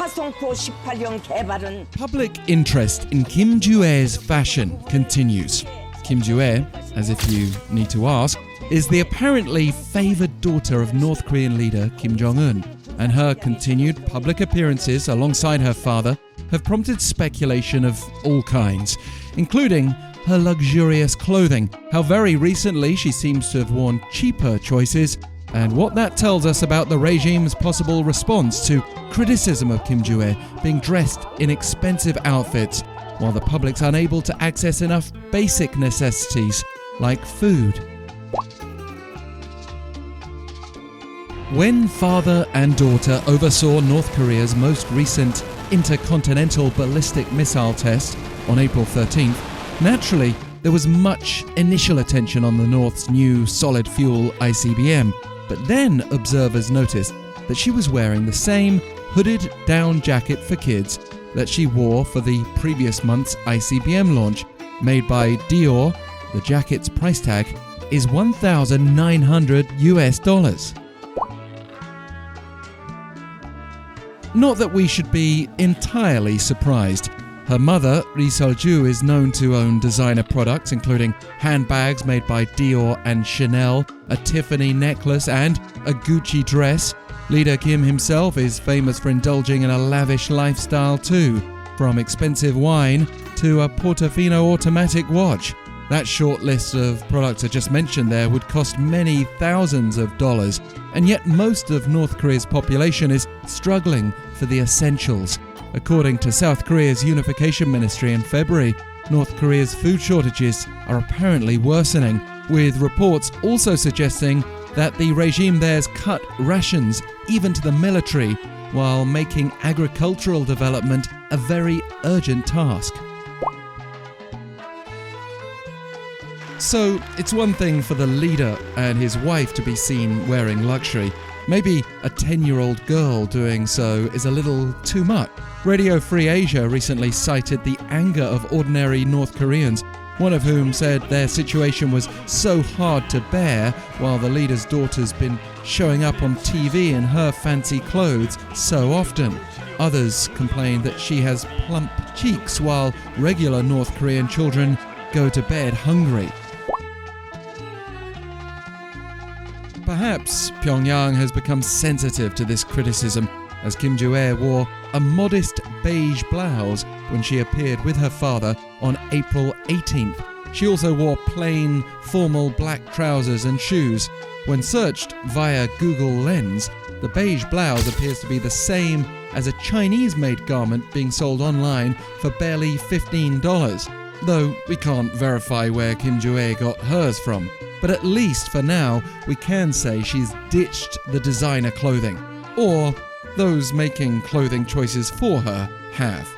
화성포 18형 개발은 Public interest in Kim Joo-ae's fashion continues. Kim Joo-ae, as if you need to ask, is the apparently favoured daughter of North Korean leader Kim Jong-un, and her continued public appearances alongside her father have prompted speculation of all kinds, including her luxurious clothing, how very recently she seems to have worn cheaper choices, and what that tells us about the regime's possible response to criticism of Kim Joo-ae being dressed in expensive outfits while the public's unable to access enough basic necessities like food. When father and daughter oversaw North Korea's most recent intercontinental ballistic missile test on April 13th, naturally there was much initial attention on the North's new solid-fuel ICBM, but then observers noticed that she was wearing the same hooded down jacket for kids that she wore for the previous month's ICBM launch, made by Dior. The jacket's price tag is $1,900. Not that we should be entirely surprised. Her mother, Ri Sol-ju, is known to own designer products including handbags made by Dior and Chanel, a Tiffany necklace and a Gucci dress. Leader Kim himself is famous for indulging in a lavish lifestyle too, from expensive wine to a Portofino automatic watch. That short list of products I just mentioned there would cost many thousands of dollars, and yet most of North Korea's population is struggling for the essentials. According to South Korea's Unification Ministry in February, North Korea's food shortages are apparently worsening, with reports also suggesting that the regime there's cut rations even to the military, while making agricultural development a very urgent task. So, it's one thing for the leader and his wife to be seen wearing luxury. Maybe a 10-year-old girl doing so is a little too much. Radio Free Asia recently cited the anger of ordinary North Koreans, one of whom said their situation was so hard to bear while the leader's daughter's been showing up on TV in her fancy clothes so often. Others complained that she has plump cheeks while regular North Korean children go to bed hungry. Perhaps Pyongyang has become sensitive to this criticism, as Kim Joo-ae wore a modest beige blouse when she appeared with her father on April 18th. She also wore plain, formal black trousers and shoes. When searched via Google Lens, the beige blouse appears to be the same as a Chinese-made garment being sold online for barely $15, though we can't verify where Kim Joo-ae got hers from. But at least for now, we can say she's ditched the designer clothing. Or those making clothing choices for her have.